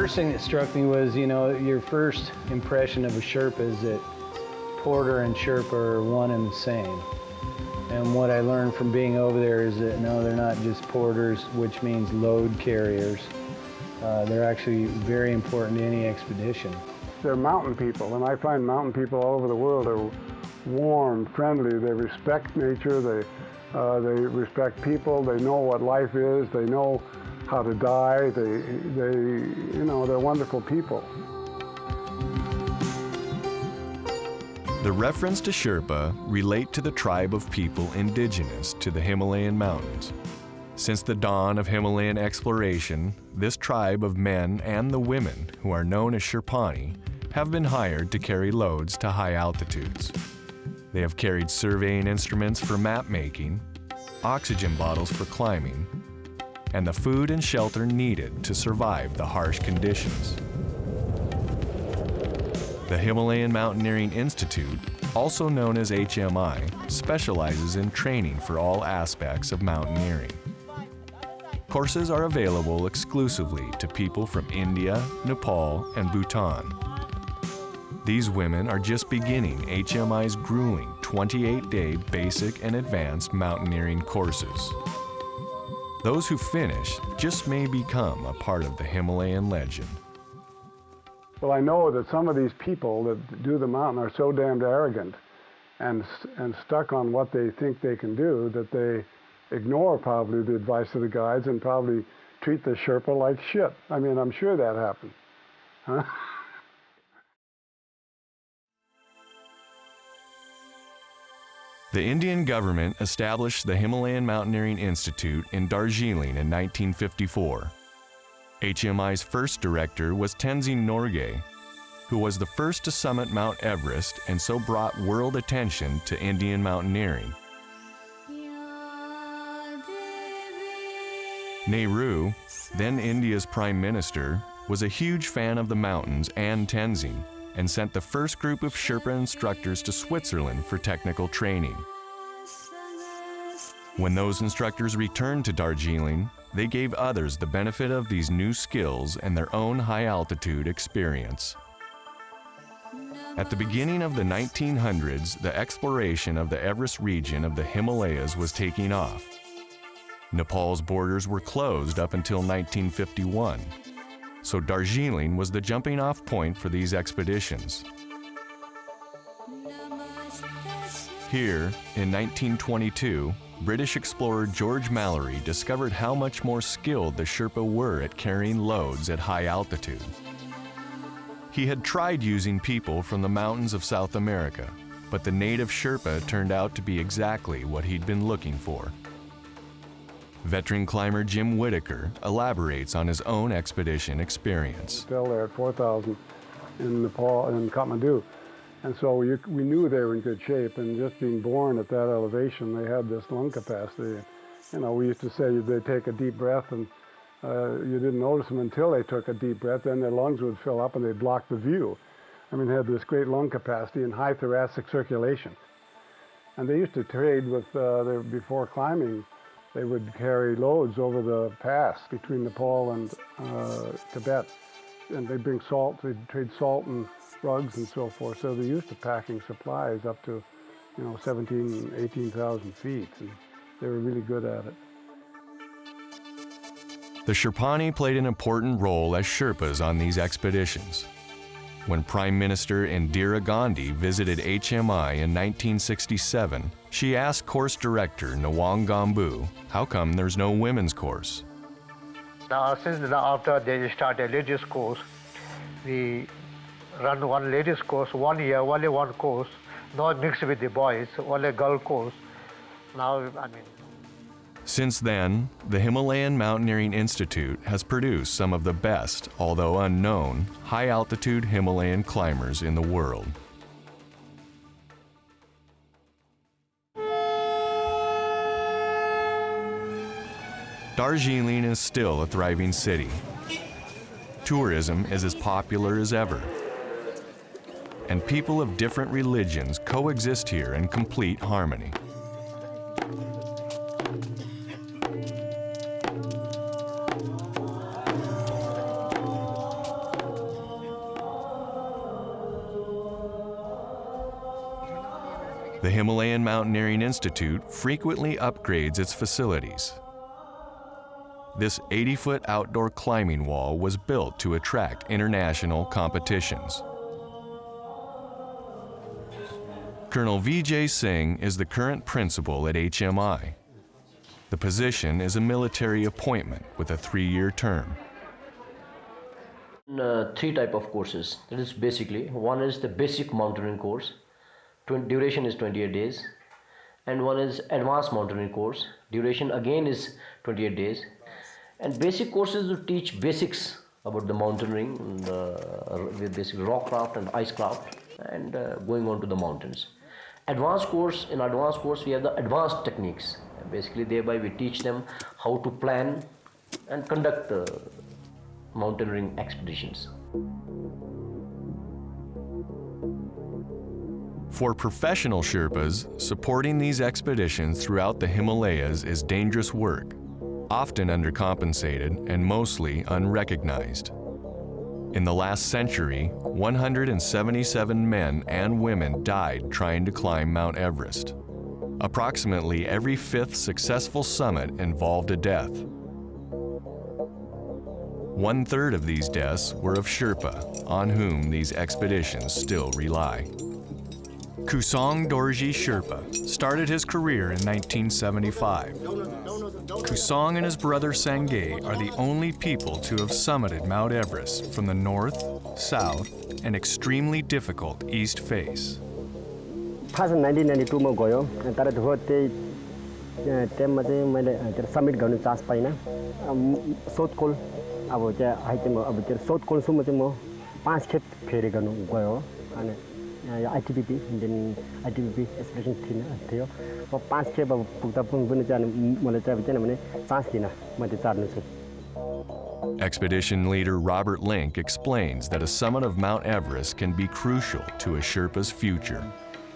first thing that struck me was, your first impression of a Sherpa is that porter and Sherpa are one and the same. And what I learned from being over there is that, no, they're not just porters, which means load carriers. They're actually very important to any expedition. They're mountain people, and I find mountain people all over the world are warm, friendly. They respect nature, they respect people, they know what life is, they know how to die, they're wonderful people. The reference to Sherpa relate to the tribe of people indigenous to the Himalayan mountains. Since the dawn of Himalayan exploration, this tribe of men and the women, who are known as Sherpani, have been hired to carry loads to high altitudes. They have carried surveying instruments for map making, oxygen bottles for climbing, and the food and shelter needed to survive the harsh conditions. The Himalayan Mountaineering Institute, also known as HMI, specializes in training for all aspects of mountaineering. Courses are available exclusively to people from India, Nepal, and Bhutan. These women are just beginning HMI's grueling 28-day basic and advanced mountaineering courses. Those who finish just may become a part of the Himalayan legend. Well, I know that some of these people that do the mountain are so damned arrogant and stuck on what they think they can do that they ignore probably the advice of the guides and probably treat the Sherpa like shit. I mean, I'm sure that happened. Huh? The Indian government established the Himalayan Mountaineering Institute in Darjeeling in 1954. HMI's first director was Tenzing Norgay, who was the first to summit Mount Everest and so brought world attention to Indian mountaineering. Nehru, then India's Prime Minister, was a huge fan of the mountains and Tenzing, and sent the first group of Sherpa instructors to Switzerland for technical training. When those instructors returned to Darjeeling, they gave others the benefit of these new skills and their own high-altitude experience. At the beginning of the 1900s, the exploration of the Everest region of the Himalayas was taking off. Nepal's borders were closed up until 1951, so Darjeeling was the jumping-off point for these expeditions. Here, in 1922, British explorer George Mallory discovered how much more skilled the Sherpa were at carrying loads at high altitude. He had tried using people from the mountains of South America, but the native Sherpa turned out to be exactly what he'd been looking for. Veteran climber Jim Whittaker elaborates on his own expedition experience. Still there at 4,000 in Nepal, in Kathmandu. And so we knew they were in good shape, and just being born at that elevation, they had this lung capacity. We used to say they'd take a deep breath, and you didn't notice them until they took a deep breath, then their lungs would fill up and they'd block the view. I mean, they had this great lung capacity and high thoracic circulation. And they used to trade with, before climbing, they would carry loads over the pass between Nepal and Tibet. And they'd bring salt, they'd trade salt and rugs and so forth. So they're used to packing supplies up to, 17,000, 18,000 feet. And they were really good at it. The Sherpani played an important role as Sherpas on these expeditions. When Prime Minister Indira Gandhi visited HMI in 1967, she asked course director Nawang Gombu, how come there's no women's course? Now, after they start a ladies course, we run one ladies course 1 year, only one course, not mixed with the boys, only girl course. Now, Since then, the Himalayan Mountaineering Institute has produced some of the best, although unknown, high-altitude Himalayan climbers in the world. Darjeeling is still a thriving city. Tourism is as popular as ever. And people of different religions coexist here in complete harmony. The Himalayan Mountaineering Institute frequently upgrades its facilities. This 80-foot outdoor climbing wall was built to attract international competitions. Colonel Vijay Singh is the current principal at HMI. The position is a military appointment with a 3-year term. Three type of courses. That is basically, one is the basic mountaineering course, duration is 28 days, and one is advanced mountaineering course, duration again is 28 days. And basic courses to teach basics about the mountaineering, with basic rock craft and ice craft, and going on to the mountains. In advanced course we have the advanced techniques. Basically thereby we teach them how to plan and conduct the mountaineering expeditions. For professional Sherpas, supporting these expeditions throughout the Himalayas is dangerous work, often undercompensated and mostly unrecognized. In the last century, 177 men and women died trying to climb Mount Everest. Approximately every 5th successful summit involved a death. 1/3 of these deaths were of Sherpa, on whom these expeditions still rely. Kusong Dorji Sherpa started his career in 1975. Kusong and his brother Sangay are the only people to have summited Mount Everest from the north, south, and extremely difficult east face. First 1992 मा गयो तर हो त्यही टाइममा चाहिँ मैले submit गर्न chance पाइनँ साउथ कोल अब त्यहाँ आइटेम अब त्यो साउथ कोलसम्म चाहिँ म 5 खेप फेरि गर्नु गयो अनि आइटिबिपी इन्डियन आइटिबिपी एक्सपिडिसन थियो म 5 खेप अब पुग्दा पनि चाहिँ मलाई चाहिँ किनभने चान्स दिन म त्यो चार्नु छु. Expedition leader Robert Link explains that a summit of Mount Everest can be crucial to a Sherpa's future.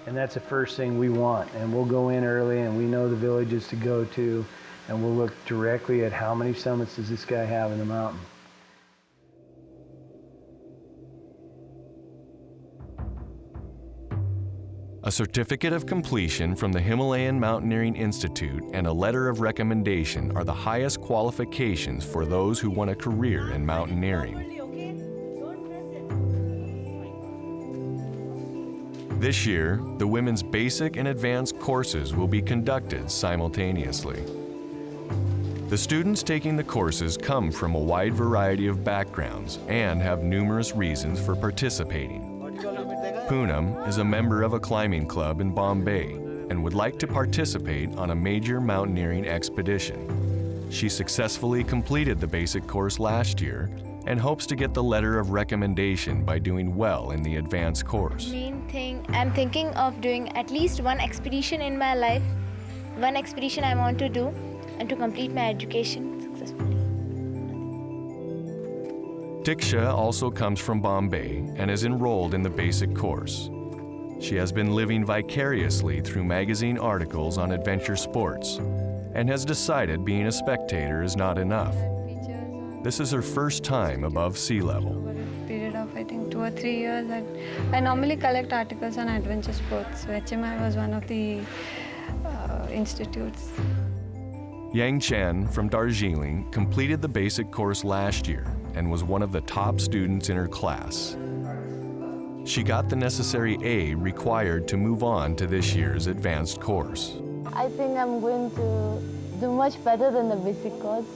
And that's the first thing we want. And we'll go in early and we know the villages to go to, and we'll look directly at how many summits does this guy have in the mountain. A certificate of completion from the Himalayan Mountaineering Institute and a letter of recommendation are the highest qualifications for those who want a career in mountaineering. This year, the women's basic and advanced courses will be conducted simultaneously. The students taking the courses come from a wide variety of backgrounds and have numerous reasons for participating. Poonam is a member of a climbing club in Bombay and would like to participate on a major mountaineering expedition. She successfully completed the basic course last year and hopes to get the letter of recommendation by doing well in the advanced course. Main thing, I'm thinking of doing at least one expedition in my life. One expedition I want to do and to complete my education successfully. Diksha also comes from Bombay and is enrolled in the basic course. She has been living vicariously through magazine articles on adventure sports and has decided being a spectator is not enough. This is her first time above sea level. Period of I think 2 or 3 years, I normally collect articles on adventure sports. HMI was one of the institutes. Yang Chen from Darjeeling completed the basic course last year and was one of the top students in her class. She got the necessary A required to move on to this year's advanced course. I think I'm going to do much better than the basic course,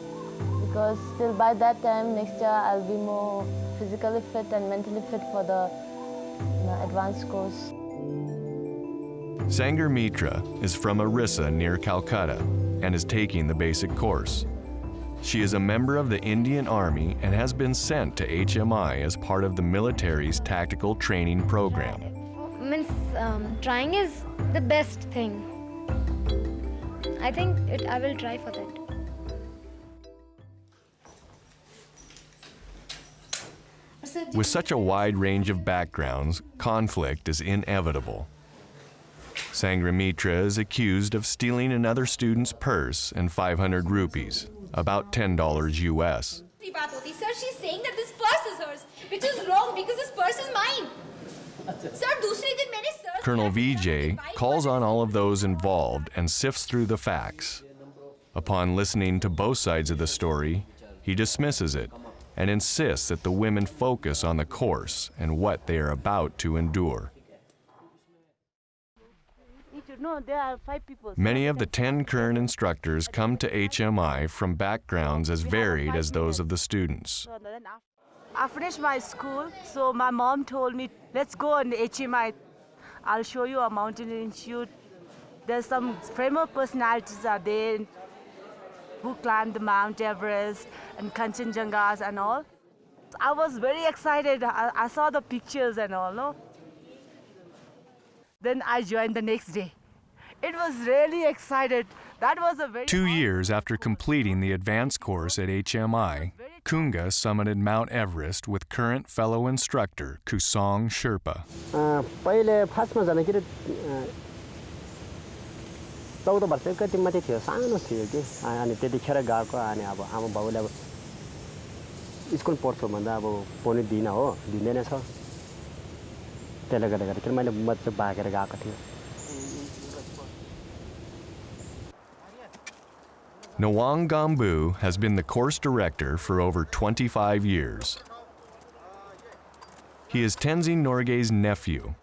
because till by that time next year I'll be more physically fit and mentally fit for the advanced course. Sangar Mitra is from Orissa near Calcutta and is taking the basic course. She is a member of the Indian Army and has been sent to HMI as part of the military's tactical training program. Trying is the best thing. I think I will try for that. With such a wide range of backgrounds, conflict is inevitable. Sangramitra is accused of stealing another student's purse and 500 rupees, about $10 US. Sir, she's saying that this purse is hers, which is wrong because this purse is mine. Sir, दूसरे दिन मैंने sir Colonel Vijay calls on all of those involved and sifts through the facts. Upon listening to both sides of the story, he dismisses it and insists that the women focus on the course and what they are about to endure. Many of the 10 current instructors come to HMI from backgrounds as varied as those of the students. I finished my school, so my mom told me, let's go on the HMI. I'll show you a mountaineering institute. There's some famous personalities are there who climbed the Mount Everest and Kanchenjungas and all. I was very excited. I saw the pictures and all, no? Then I joined the next day. It was really excited. That was a very 2 years after completing the advanced course at HMI, Kunga summited Mount Everest with current fellow instructor Kusong Sherpa. पहिले फर्स्टमा जाँदाखेरि 14 वर्षको कति मात्रै थियो सानो थियो कि अनि त्यतिखेर गएको अनि अब आमा बाउले अब स्कुल पढ्छु भन्दा अब पढ्नु दिन हो दिँदैन छ त्यसले गर्दाखेरि मैले मज्जा भागेर गएको थिएँ. Nawang Gombu has been the course director for over 25 years. He is Tenzing Norgay's nephew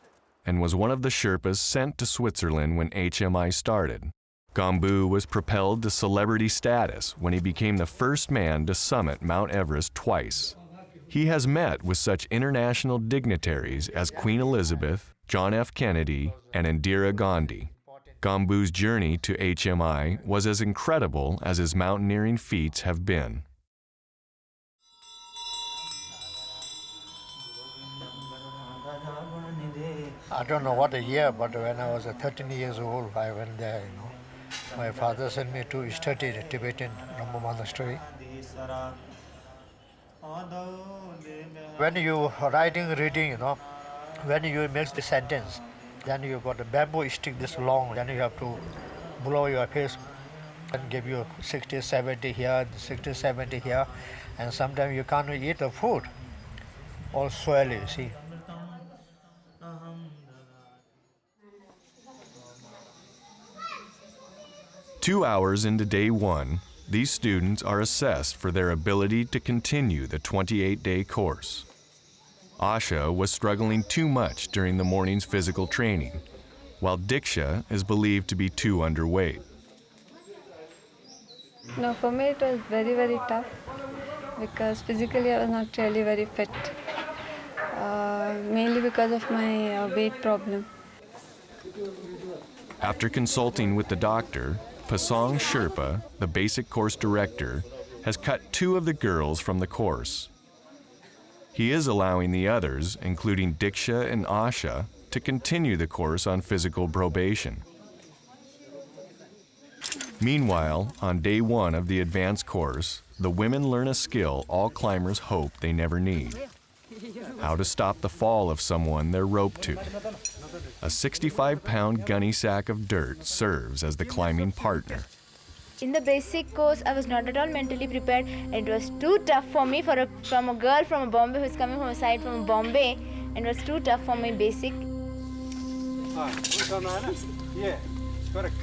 and was one of the Sherpas sent to Switzerland when HMI started. Gombu was propelled to celebrity status when he became the first man to summit Mount Everest twice. He has met with such international dignitaries as Queen Elizabeth, John F. Kennedy, and Indira Gandhi. Gombu's journey to HMI was as incredible as his mountaineering feats have been. I don't know what a year, but when I was 13 years old, I went there, you know. My father sent me to study the Tibetan Gombu monastery. When you writing, reading, you know, when you mix the sentence, then you got a bamboo stick this long, then you have to blow your face and give you 60, 70 here, 60, 70 here, and sometimes you can't eat the food, all swelly, you see. Two hours into day one, these students are assessed for their ability to continue the 28-day course. Asha was struggling too much during the morning's physical training, while Diksha is believed to be too underweight. No, for me it was very, very tough because physically I was not really very fit, mainly because of my weight problem. After consulting with the doctor, Pasong Sherpa, the basic course director, has cut 2 of the girls from the course. He is allowing the others, including Diksha and Asha, to continue the course on physical probation. Meanwhile, on day 1 of the advanced course, the women learn a skill all climbers hope they never need: how to stop the fall of someone they're roped to. A 65-pound gunny sack of dirt serves as the climbing partner. In the basic course, I was not at all mentally prepared. It was too tough for me from a girl from Bombay who's coming from a side from Bombay, and it was too tough for my basic. Yeah, correct.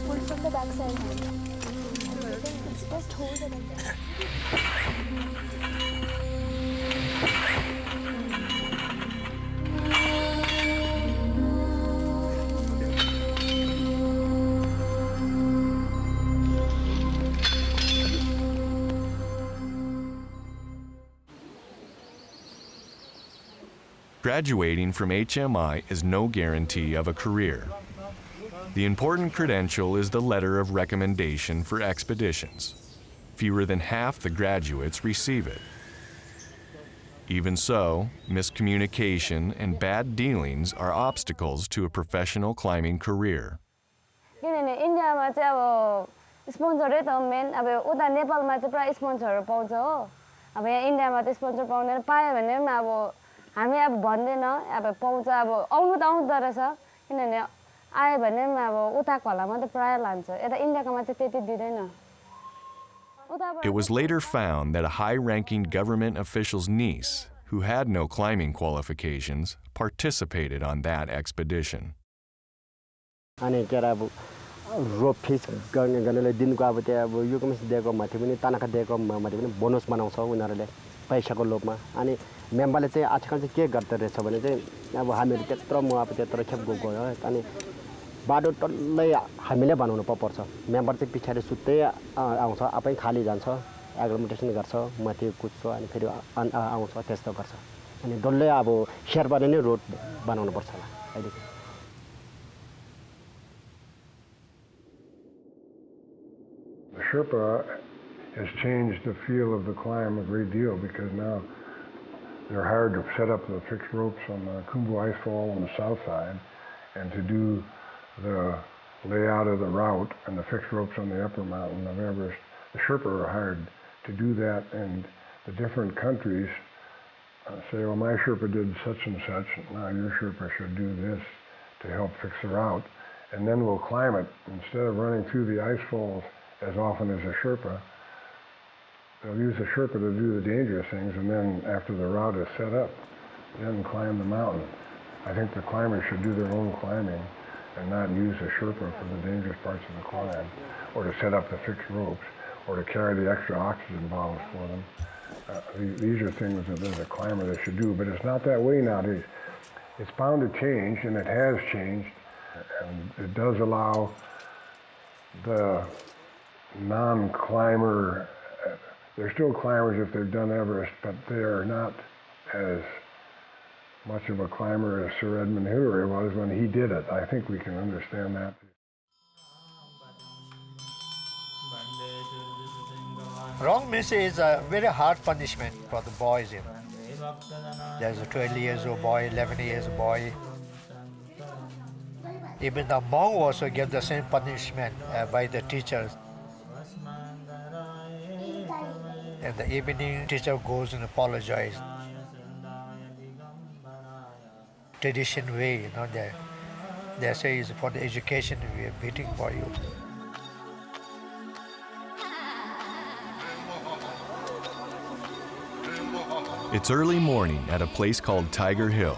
Pull from the back side. Just hold it like that. Graduating from HMI is no guarantee of a career. The important credential is the letter of recommendation for expeditions. Fewer than half the graduates receive it. Even so, miscommunication and bad dealings are obstacles to a professional climbing career. इन्डियामा चाहिँ अब स्पोन्सरै त main अब उता नेपालमा चाहिँ प्राय स्पोन्सरहरू पाउँछ हो अब यहाँ इन्डियामा त स्पोन्सर पाउँदैन पायो भने पनि अब हामी अब भन्दैन अब पाउँछ अब आउनु त आउँदो रहेछ किनभने आयो भने पनि अब उताको होला मात्रै प्राय लान्छ यता इन्डियाकोमा चाहिँ त्यति दिँदैन. It was later found that a high-ranking government official's niece who had no climbing qualifications, participated on that expedition. अनि चाहिँ अब रोप फिस गर्नेले दिनको अब त्यो अब यो कमिस दिएको माथि पनि तनखा दिएको माथि पनि बोनस बनाउँछ उनीहरूले पैसाको लोभमा अनि मेम्बरले चाहिँ आजकल चाहिँ के गर्दो रहेछ भने चाहिँ अब हामीहरू त्यत्रो म अब त्यत्रो खेप गयो अनि बाटो टल्लै हामीले बनाउनु पर्छ मेम्बर चाहिँ पछाडि सुत्दै आउँछ आफै खाली जान्छ एग्लोमेन्टेसन गर्छ माथि कुद्छ अनि फेरि आउँछ त्यस्तो गर्छ अनि डल्लै अब शेर्पाले नै रोड बनाउनु पर्छ होला अहिले The Sherpa has changed the feel of the climb a great deal because now they're hired to set up the fixed ropes on the Gombu icefall on the south side and to do the layout of the route and the fixed ropes on the upper mountain of Everest. The Sherpa are hired to do that, and the different countries say, well, my Sherpa did such and such, now your Sherpa should do this to help fix the route. And then we'll climb it. Instead of running through the ice falls as often as a Sherpa, they'll use a Sherpa to do the dangerous things, and then after the route is set up, then climb the mountain. I think the climbers should do their own climbing and not use a Sherpa for the dangerous parts of the climb, or to set up the fixed ropes, or to carry the extra oxygen bottles for them. These are things that as a climber they should do, but it's not that way nowadays. It's bound to change, and it has changed, and it does allow the non-climber, they're still climbers if they've done Everest, but they are not as much of a climber as Sir Edmund Hillary was when he did it. I think we can understand that. Wrong message is a very hard punishment for the boys. There's a 12 years old boy, 11 years old boy. Even the monk also gave the same punishment by the teachers. And the evening teacher goes and apologizes. Tradition way, they say is for the education we are beating for you. It's early morning at a place called Tiger Hill.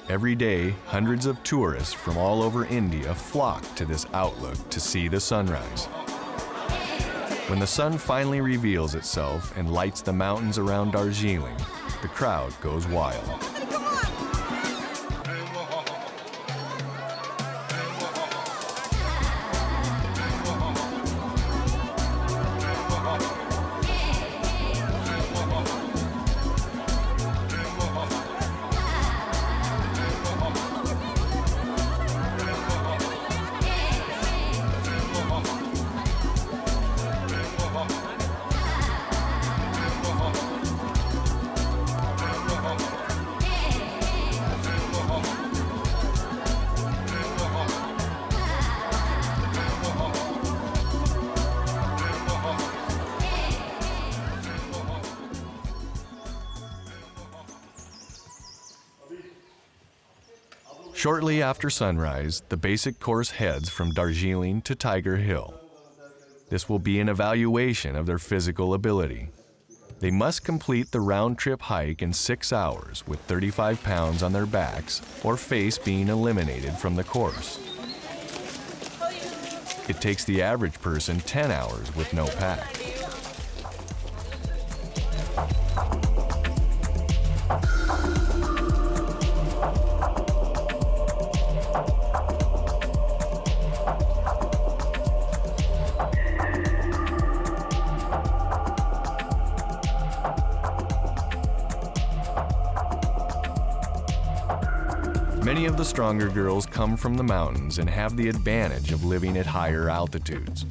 Every day, hundreds of tourists from all over India flock to this outlook to see the sunrise. When the sun finally reveals itself and lights the mountains around Darjeeling, the crowd goes wild. Shortly after sunrise, the basic course heads from Darjeeling to Tiger Hill. This will be an evaluation of their physical ability. They must complete the round-trip hike in 6 hours with 35 pounds on their backs or face being eliminated from the course. It takes the average person 10 hours with no pack. Many of the stronger girls come from the mountains and have the advantage of living at higher altitudes.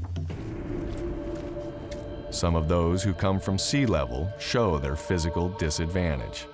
Some of those who come from sea level show their physical disadvantage.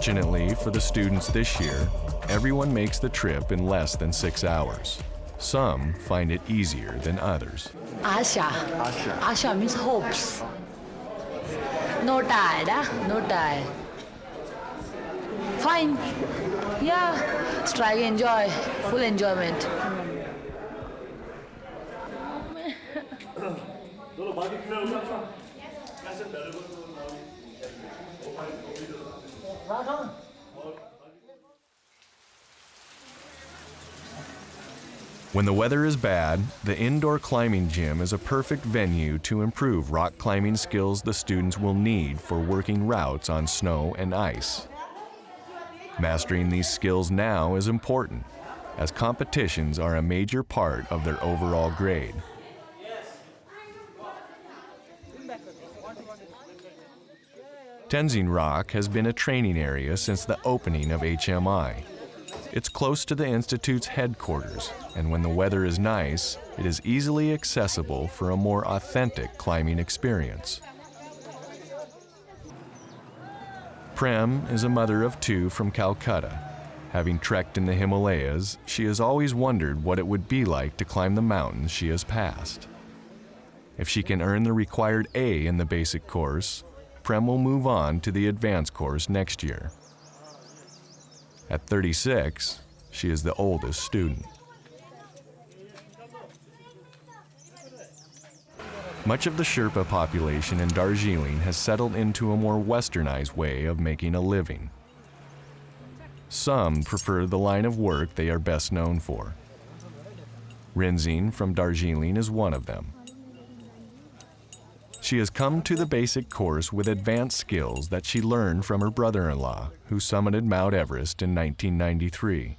Fortunately for the students this year, everyone makes the trip in less than 6 hours. Some find it easier than others. Asha. Asha means hopes. No tired, no tired. Fine. Yeah, strike, enjoy, full enjoyment. When the weather is bad, the indoor climbing gym is a perfect venue to improve rock climbing skills the students will need for working routes on snow and ice. Mastering these skills now is important, as competitions are a major part of their overall grade. Tenzing Rock has been a training area since the opening of HMI. It's close to the Institute's headquarters, and when the weather is nice, it is easily accessible for a more authentic climbing experience. Prem is a mother of 2 from Calcutta. Having trekked in the Himalayas, she has always wondered what it would be like to climb the mountains she has passed. If she can earn the required A in the basic course, Prem will move on to the advanced course next year. At 36, she is the oldest student. Much of the Sherpa population in Darjeeling has settled into a more westernized way of making a living. Some prefer the line of work they are best known for. Rinzing from Darjeeling is one of them. She has come to the basic course with advanced skills that she learned from her brother-in-law, who summited Mount Everest in 1993.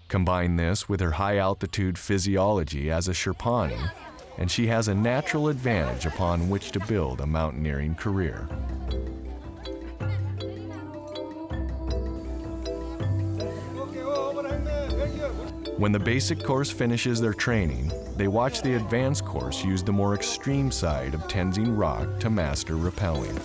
Combine this with her high-altitude physiology as a Sherpani, and she has a natural advantage upon which to build a mountaineering career. When the basic course finishes their training, they watch the advanced course use the more extreme side of Tenzing Rock to master rappelling.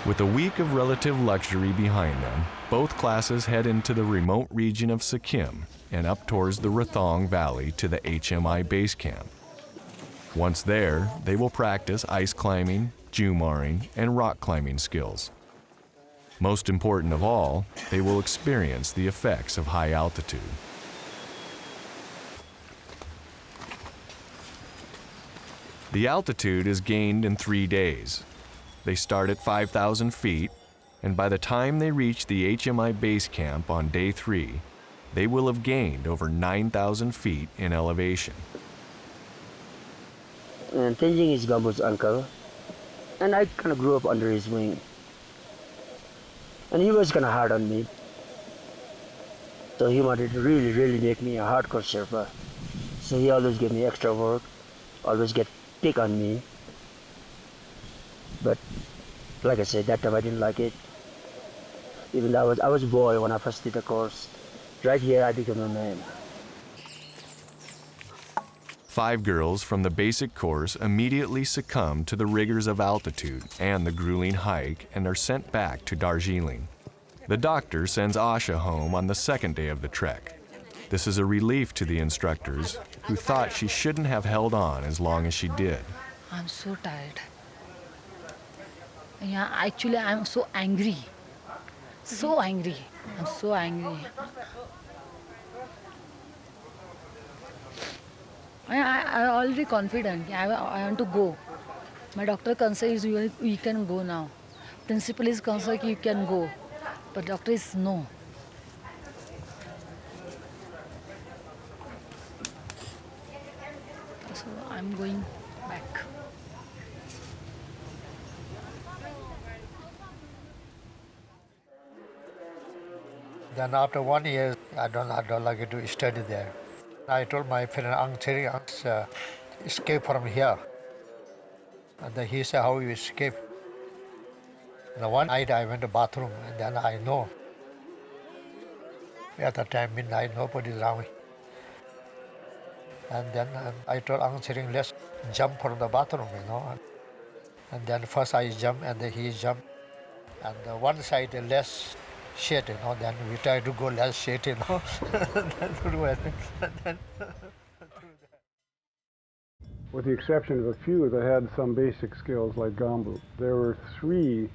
With a week of relative luxury behind them, both classes head into the remote region of Sikkim and up towards the Rathong Valley to the HMI base camp. Once there, they will practice ice climbing, jumaring, and rock climbing skills. Most important of all, they will experience the effects of high altitude. The altitude is gained in 3 days. They start at 5,000 feet, and by the time they reach the HMI base camp on day 3, they will have gained over 9,000 feet in elevation. And Tenzing is Gombu's uncle, and I kind of grew up under his wing. And he was kind of hard on me. So he wanted to really make me a hardcore Sherpa. So he always gave me extra work, always get pick on me. But like I said, that time I didn't like it. Even though I was a boy when I first did the course. Right here I became a man. 5 girls from the basic course immediately succumb to the rigors of altitude and the grueling hike and are sent back to Darjeeling. The doctor sends Asha home on the 2nd day of the trek. This is a relief to the instructors, who thought she shouldn't have held on as long as she did. I'm so tired. Yeah, actually I'm so angry. So angry. I'm so angry. I already confident. I want to go. My doctor considers you can go now. Principal is concerned you can go. But doctor is no. I'm going back. Then after 1 year, I don't like it to study there. I told my parents, escape from here. And then he said, how you escape? And one night I went to bathroom, and then I know. At that time, midnight, nobody's around. And then I told Uncle, let's jump from the bathroom, And then first I jumped, and then he jumped. And one side less shade, then we try to go less shade, With the exception of a few that had some basic skills like Gombu. There were 3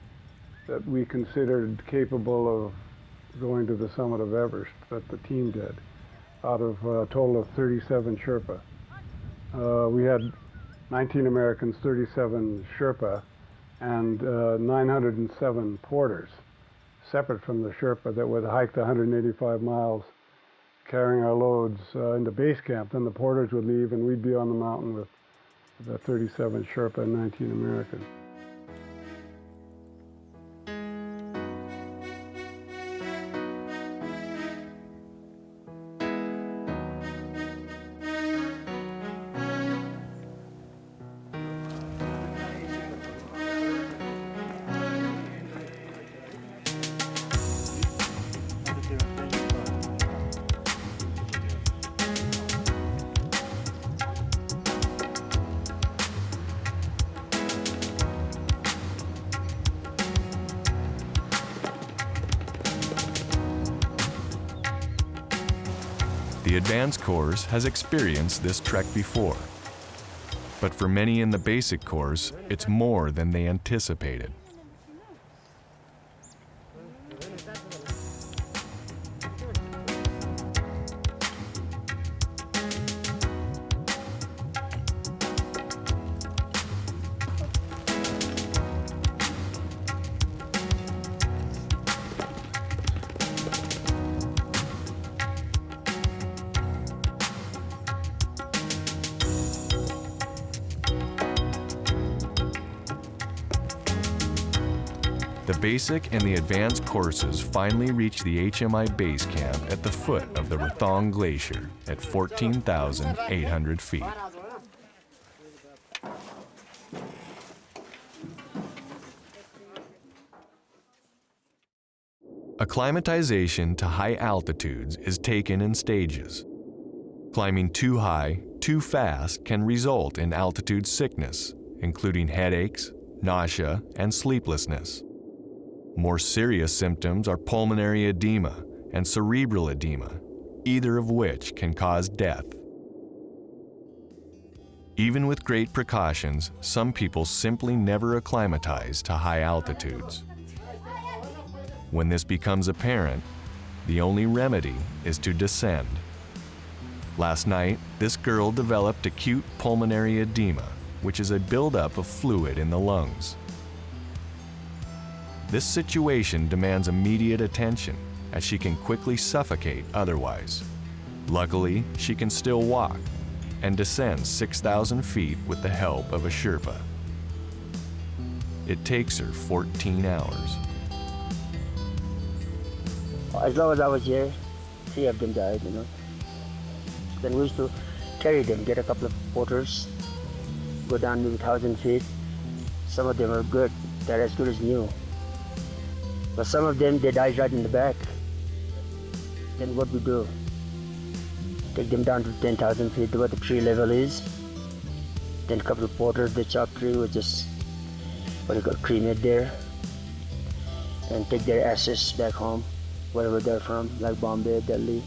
that we considered capable of going to the summit of Everest that the team did, out of a total of 37 Sherpa. We had 19 Americans, 37 Sherpa, and 907 porters, separate from the Sherpa, that would hike the 185 miles carrying our loads into base camp. Then the porters would leave and we'd be on the mountain with the 37 Sherpa and 19 Americans. The advanced course has experienced this trek before, but for many in the basic course, it's more than they anticipated. The basic and the advanced courses finally reach the HMI base camp at the foot of the Nawang Glacier at 14,800 feet. Acclimatization to high altitudes is taken in stages. Climbing too high, too fast can result in altitude sickness, including headaches, nausea, and sleeplessness. More serious symptoms are pulmonary edema and cerebral edema, either of which can cause death. Even with great precautions, some people simply never acclimatize to high altitudes. When this becomes apparent, the only remedy is to descend. Last night, this girl developed acute pulmonary edema, which is a buildup of fluid in the lungs. This situation demands immediate attention, as she can quickly suffocate otherwise. Luckily, she can still walk and descends 6,000 feet with the help of a Sherpa. It takes her 14 hours. As long as I was here, 3 of them died, Then we used to carry them, get a couple of porters, go down maybe 1,000 feet. Some of them are good, they're as good as new. But some of them, they died right in the back. Then what we do? Take them down to 10,000 feet, where the tree level is. Then a couple of porters, they chop tree, we just, cremate there. And take their ashes back home, wherever they're from, like Bombay, Delhi.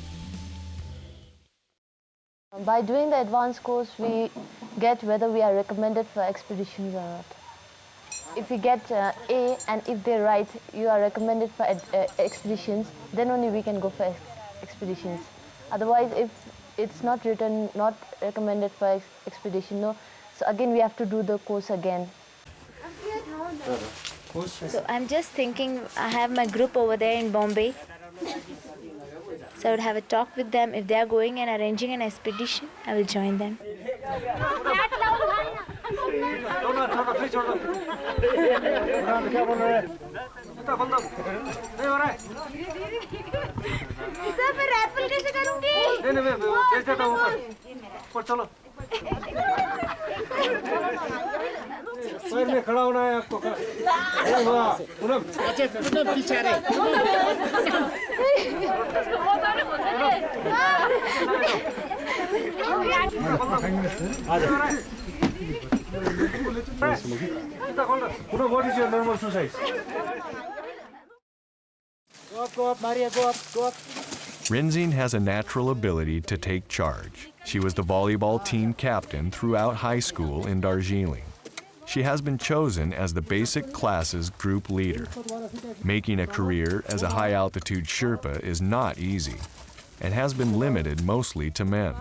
By doing the advanced course, we get whether we are recommended for expeditions or not. If we get A, and if they write you are recommended for expeditions, then only we can go for expeditions. Otherwise, if it's not written, not recommended for expedition, no, so again we have to do the course again. So I'm just thinking, I have my group over there in Bombay. So I would have a talk with them. If they are going and arranging an expedition, I will join them. मैं rappel कैसे करूंगी? नहीं भेज देता हूँ ऊपर चलो पैर में खड़ा होना है आपको पूनम पीछे रहे Poonam what is your normal shoe size? Go up, Maria, go up. Rinzing has a natural ability to take charge. She was the volleyball team captain throughout high school in Darjeeling. She has been chosen as the basic classes group leader. Making a career as a high-altitude Sherpa is not easy and has been limited mostly to men.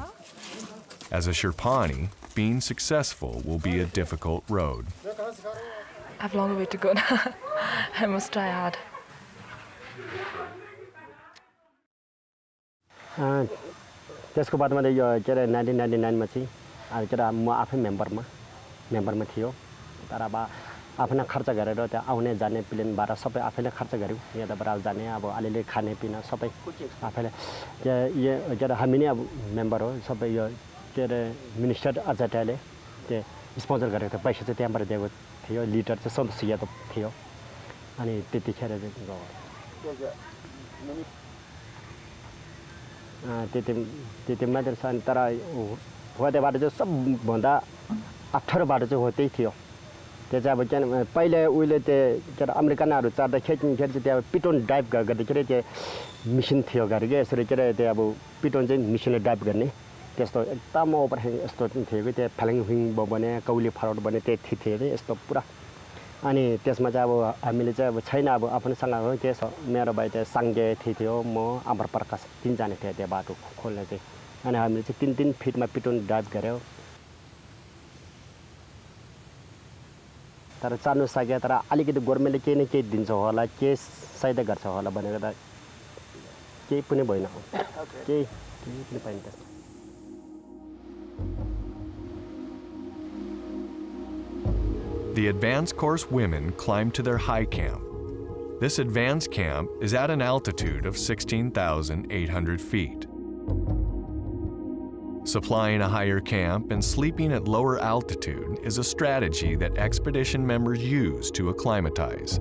As a Sherpani, being successful will be a difficult road. I have a long way to go now. I must try hard. त्यसको बादमा यो के अरे 1999 मा चाहिँ के अरे म आफै मेम्बरमा थियो तर अब आफ्ना खर्च गरेर त्यहाँ आउने जाने प्लेनबाट सबै आफैले खर्च गर्यौ यताबाट जाने अब अलिअलि खाने पिना सबै आफैले यो के अरे हामी नै अब मेम्बर हो सबै यो के अरे मिनिस्टर अजटाले त्यो स्पोन्सर गरेको थियो पैसा चाहिँ त्यहाँबाट दिएको थियो लिडर चाहिँ सन्तोष यादव थियो अनि त्यतिखेर चाहिँ त्यति मात्र छ तर होदेबाट चाहिँ सबभन्दा अप्ठ्यारो बाटो चाहिँ हो त्यही थियो त्यो चाहिँ अब किन पहिले उहिले त्यो के अरे अमेरिकनहरू चढ्दाखेरि चाहिँ त्यहाँ पिटोन डाइभ गर्दाखेरि त्यो मिसिन थियो गरे कि यसरी के अरे त्यो अब पिटोन चाहिँ मिसिनले डाइभ गर्ने त्यस्तो एकदम ओभरह्याङ यस्तो थियो कि त्यो फ्यालिङ हुइङ बने कौली फरौट बने त्यति थियो कि यस्तो पुरा अनि त्यसमा चाहिँ अब हामीले चाहिँ अब छैन अब आफ्नोसँग हो के छ मेरो भाइ चाहिँ साङ्गे थियो म अमर प्रकाश तीनजना थियो त्यो बाटो खोल्ने चाहिँ अनि हामीले चाहिँ 3 फिटमा पिटोन डाइभ गऱ्यौँ तर चाल्नु सक्यो तर अलिकति गभर्मेन्टले केही न केही दिन्छ होला के सहायता गर्छ होला भनेर त केही पनि भएन केही पनि पाइन त्यस्तो The advanced course women climb to their high camp. This advanced camp is at an altitude of 16,800 feet. Supplying a higher camp and sleeping at lower altitude is a strategy that expedition members use to acclimatize.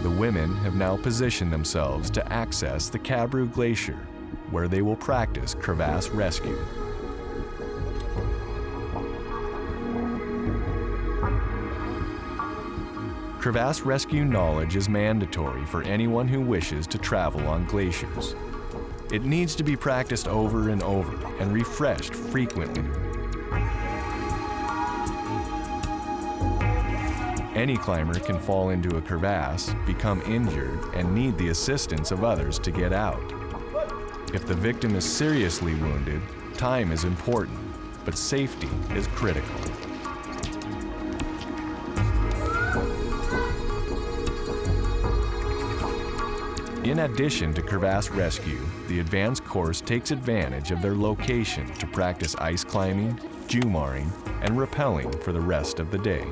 The women have now positioned themselves to access the Kabru Glacier, where they will practice crevasse rescue. Crevasse rescue knowledge is mandatory for anyone who wishes to travel on glaciers. It needs to be practiced over and over and refreshed frequently. Any climber can fall into a crevasse, become injured, and need the assistance of others to get out. If the victim is seriously wounded, time is important, but safety is critical. In addition to crevasse rescue, the advanced course takes advantage of their location to practice ice climbing, jumaring, and rappelling for the rest of the day.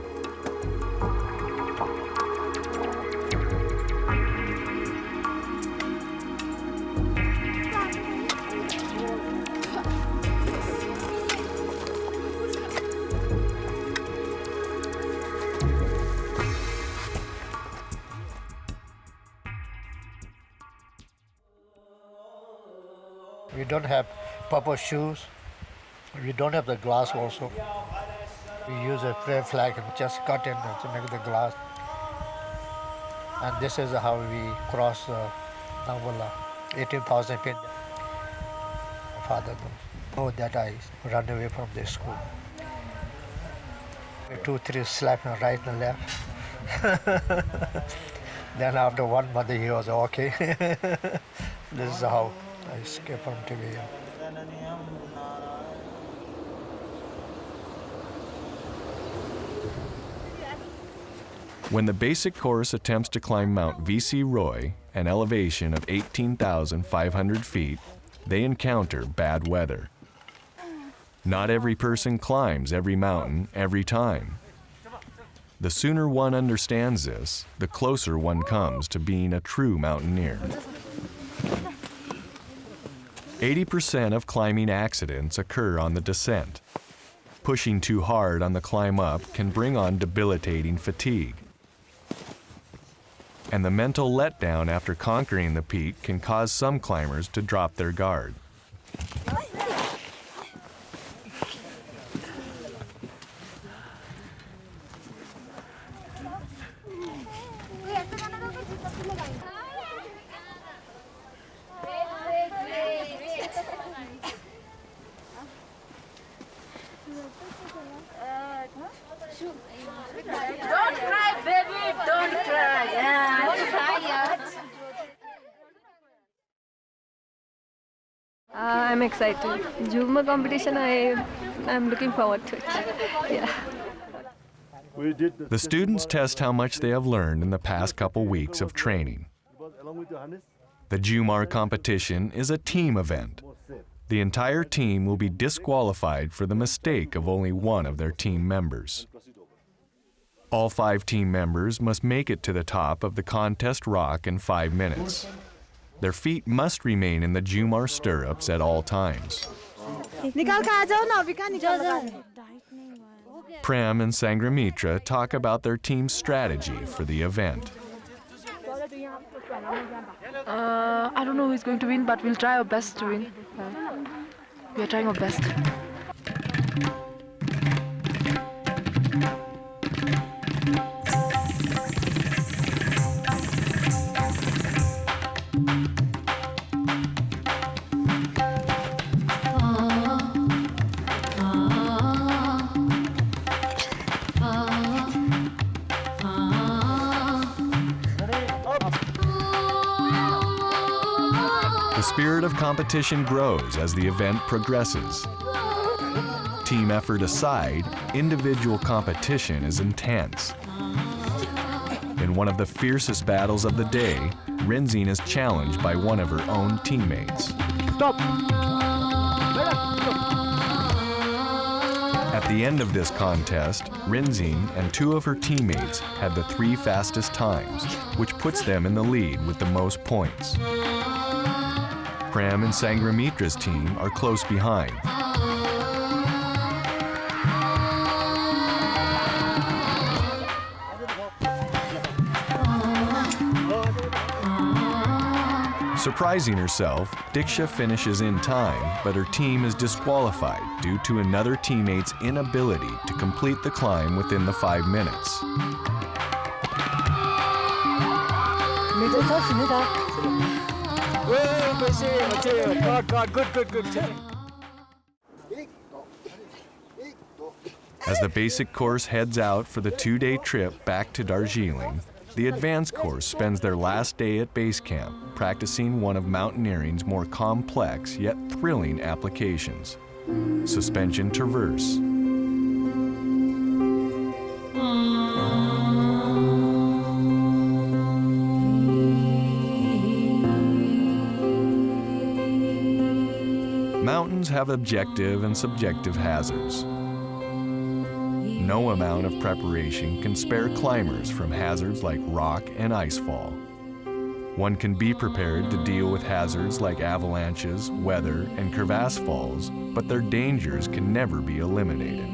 We don't have proper shoes. We don't have the glass also. We use a prayer flag and just cut it to make the glass. And this is how we cross Nawang, 18,000 feet. My father knows that I ran away from the school. 2-3 slapped me right and left. Then after 1 month he was okay. This is how I escaped from Tibet. When the basic course attempts to climb Mount V.C. Roy, an elevation of 18,500 feet, they encounter bad weather. Not every person climbs every mountain every time. The sooner one understands this, the closer one comes to being a true mountaineer. 80% of climbing accidents occur on the descent. Pushing too hard on the climb up can bring on debilitating fatigue. And the mental letdown after conquering the peak can cause some climbers to drop their guard. Don't cry, baby, don't cry. Yeah. Don't cry yet. I'm excited. Zumba competition, I'm looking forward to it. Yeah. The students test how much they have learned in the past couple weeks of training. The Jumar competition is a team event. The entire team will be disqualified for the mistake of only one of their team members. All 5 team members must make it to the top of the contest rock in 5 minutes. Their feet must remain in the Jumar stirrups at all times. Prem and Sangramitra talk about their team's strategy for the event. I don't know who's going to win, but we'll try our best to win. We are trying our best. The spirit of competition grows as the event progresses. Team effort aside, individual competition is intense. In one of the fiercest battles of the day, Rinzing is challenged by one of her own teammates. Stop! At the end of this contest, Rinzing and 2 of her teammates had the 3 fastest times, which puts them in the lead with the most points. Prem and Sangramitra's team are close behind. Surprising herself, Diksha finishes in time, but her team is disqualified due to another teammate's inability to complete the climb within the 5 minutes. Good. As the basic course heads out for the 2-day trip back to Darjeeling, the advanced course spends their last day at base camp practicing one of mountaineering's more complex yet thrilling applications, suspension traverse. Mountains have objective and subjective hazards. No amount of preparation can spare climbers from hazards like rock and icefall. One can be prepared to deal with hazards like avalanches, weather, and crevasse falls, but their dangers can never be eliminated.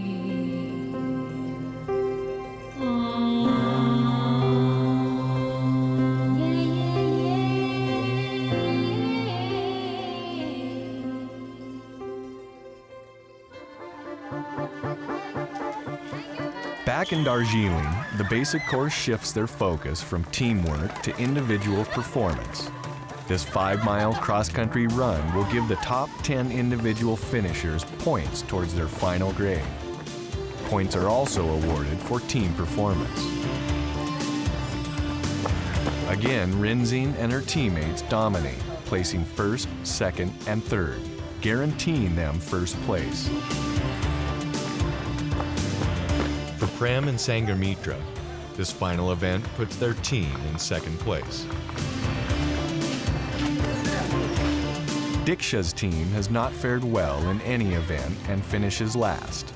Back in Darjeeling, the basic course shifts their focus from teamwork to individual performance. This 5-mile cross-country run will give the top 10 individual finishers points towards their final grade. Points are also awarded for team performance. Again, Rinzing and her teammates dominate, placing first, second, and third, guaranteeing them first place. For Prem and Sangamitra, this final event puts their team in second place. Diksha's team has not fared well in any event and finishes last,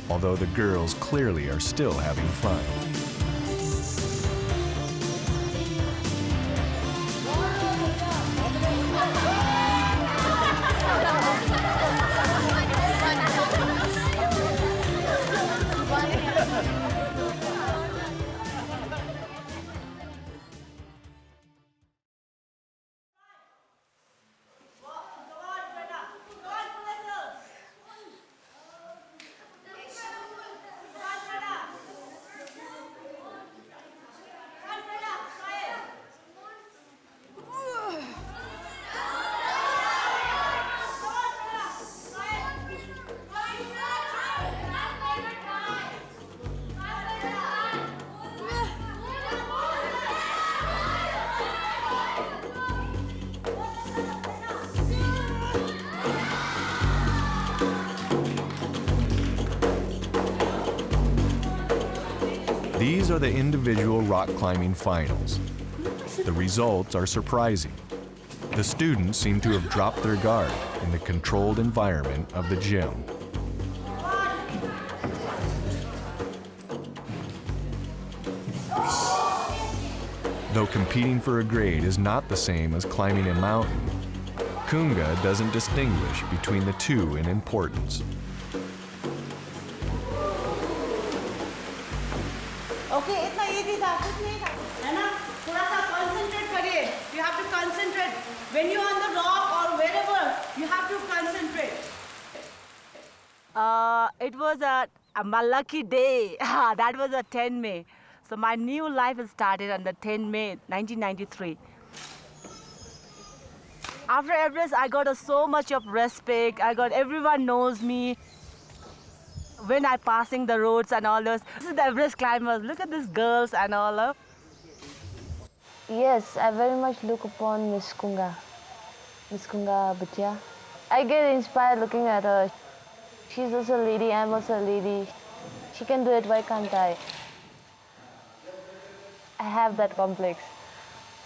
although the girls clearly are still having fun. These are the individual rock climbing finals. The results are surprising. The students seem to have dropped their guard in the controlled environment of the gym. Though competing for a grade is not the same as climbing a mountain, Kunga doesn't distinguish between the two in importance. Okay, it's not easy. Concentrate करिए. You have to concentrate. When you're on the rock or wherever, you have to concentrate. It was my lucky day. That was a 10 May. So my new life started on the 10 May 1993. After Everest, I got so much of respect. Everyone knows me. When I passing the roads and all those, this is the Everest climbers. Look at these girls and all. Yes, I very much look upon Miss Kunga Bhatia. I get inspired looking at her. She's also a lady, I'm also a lady. She can do it, why can't I? I have that complex.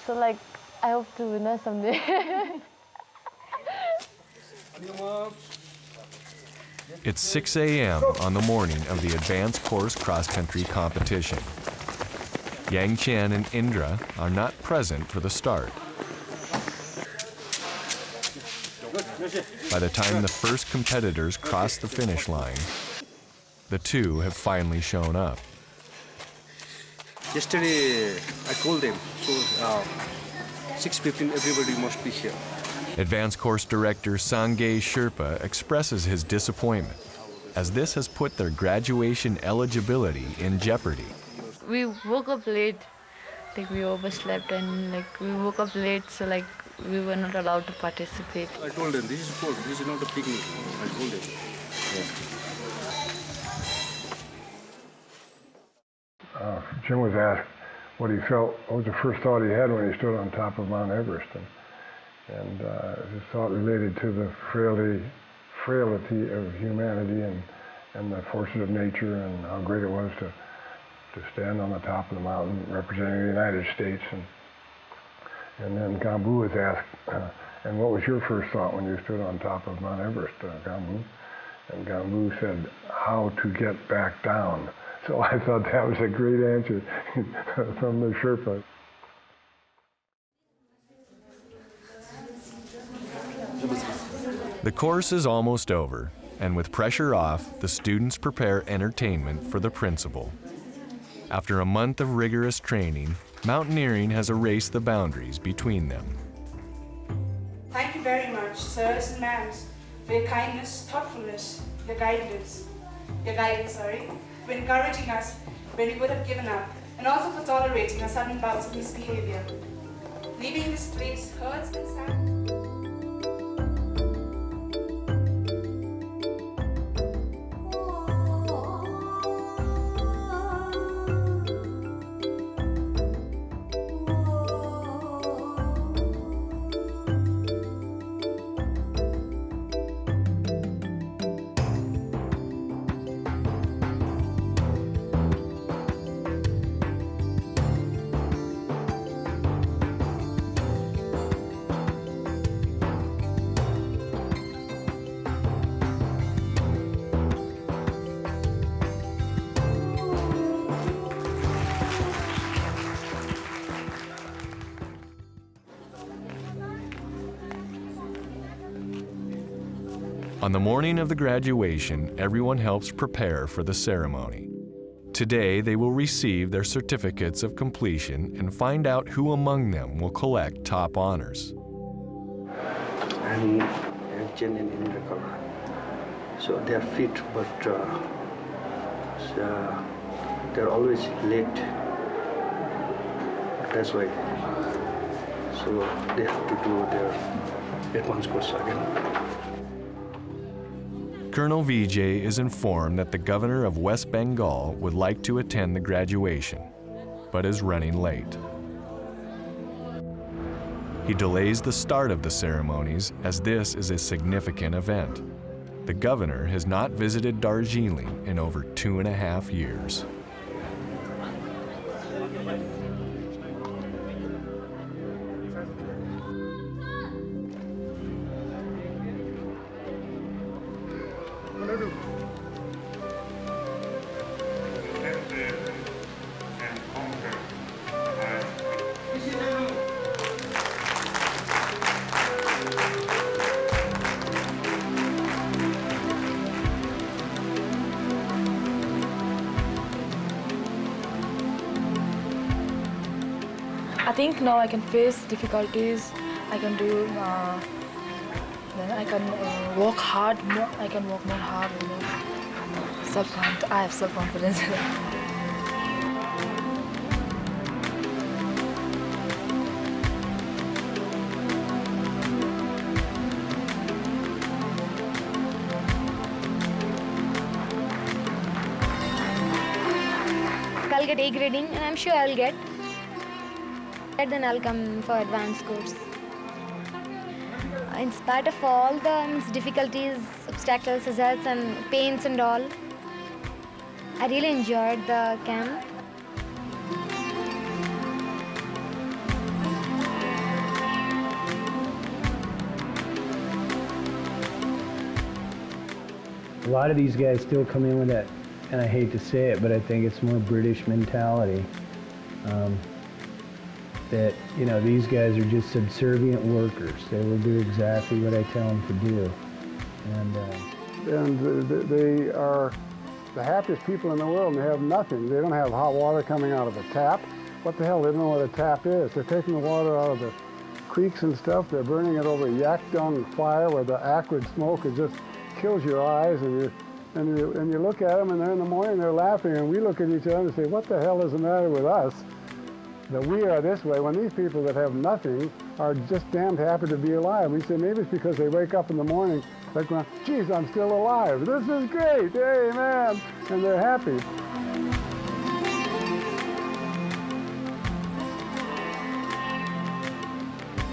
So I hope to win her someday. It's 6 a.m. on the morning of the advanced course cross-country competition. Yang Chen and Indra are not present for the start. By the time the first competitors cross the finish line, the two have finally shown up. Yesterday, I told them, so 6:15 everybody must be here. Advanced course director Sangay Sherpa expresses his disappointment, as this has put their graduation eligibility in jeopardy. We woke up late, we overslept, and we woke up late, so we were not allowed to participate. I told them, this is a course, this is not a picnic. I told them. Jim was asked what he felt, what was the first thought he had when he stood on top of Mount Everest. And his thought related to the frailty of humanity and the forces of nature and how great it was to stand on the top of the mountain representing the United States. And then Gombu was asked, and what was your first thought when you stood on top of Mount Everest, Gombu? And Gombu said, how to get back down. So I thought that was a great answer from the Sherpa. The course is almost over, and with pressure off, the students prepare entertainment for the principal. After a month of rigorous training, mountaineering has erased the boundaries between them. Thank you very much, sirs and ma'ams, for your kindness, thoughtfulness, your guidance, for encouraging us when we would have given up, and also for tolerating our sudden bouts of misbehavior. Leaving this place hurts and saddens. On the morning of the graduation, everyone helps prepare for the ceremony. Today, they will receive their certificates of completion and find out who among them will collect top honors. And Jen in India, so they are fit, but they're always late. That's why. So they have to do their advanced course again. Colonel Vijay is informed that the governor of West Bengal would like to attend the graduation, but is running late. He delays the start of the ceremonies as this is a significant event. The governor has not visited Darjeeling in over 2.5 years. I think now I can face difficulties. I can do, then I can work hard more. I can work more hard. I have self-confidence. I'll get A grading, and I'm sure I'll get. And then I'll come for advanced course. In spite of all the difficulties, obstacles, hazards and pains and all, I really enjoyed the camp. A lot of these guys still come in with that, and I hate to say it, but I think it's more British mentality. That, you know, these guys are just subservient workers. They will do exactly what I tell them to do. And they are the happiest people in the world, and they have nothing. They don't have hot water coming out of a tap. What the hell, they don't know what a tap is. They're taking the water out of the creeks and stuff. They're burning it over yak dung fire where the acrid smoke it just kills your eyes, and you look at them, and they're in the morning, they're laughing, and we look at each other and say, what the hell is the matter with us? That we are this way when these people that have nothing are just damned happy to be alive. We say maybe it's because they wake up in the morning like, geez, I'm still alive. This is great, hey man, and they're happy.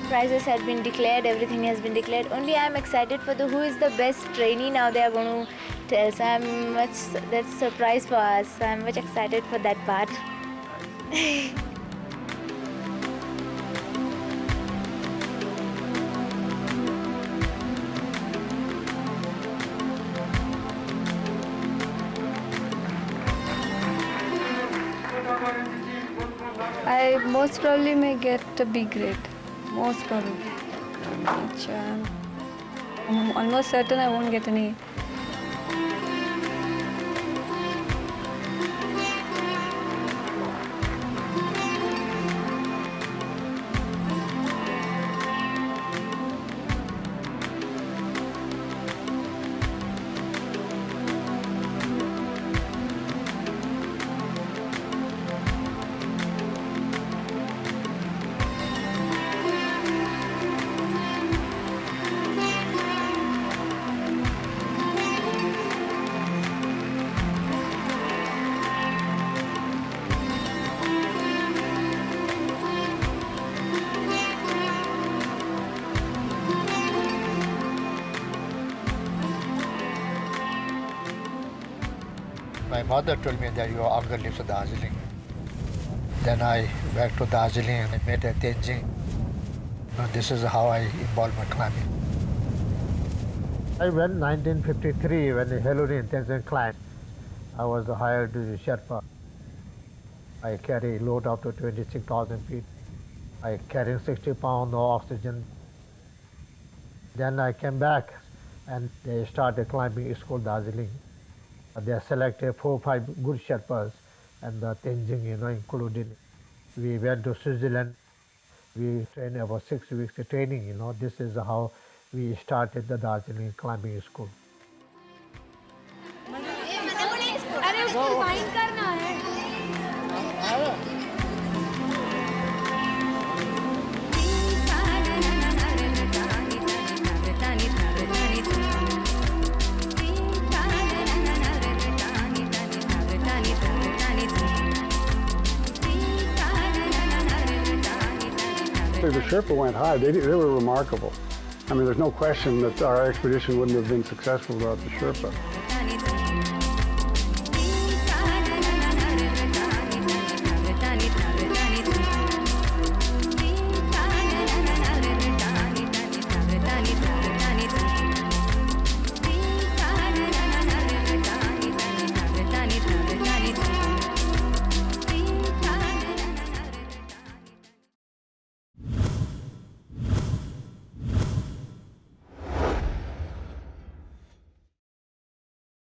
Prizes had been declared, everything has been declared. Only I'm excited for who is the best trainee now they are going to tell. So that's a surprise for us. So I'm much excited for that part. I most probably may get a B grade, most probably. Which, I'm almost certain I won't get any. My mother told me that your uncle lives in Darjeeling. Then I went to Darjeeling and I met at Tenzing. This is how I involved my climbing. I went 1953 when the Himalayan Tenzing climbed. I was hired to the Sherpa. I carry load up to 26,000 feet. I carry 60 pounds of oxygen. Then I came back and they started climbing school Darjeeling. They selected 4 or 5 good Sherpas, and the Tenzing, included. We went to Switzerland. We trained about 6 weeks of training. This is how we started the Darjeeling climbing school. The Sherpa went high. They were remarkable. I mean, there's no question that our expedition wouldn't have been successful without the Sherpa.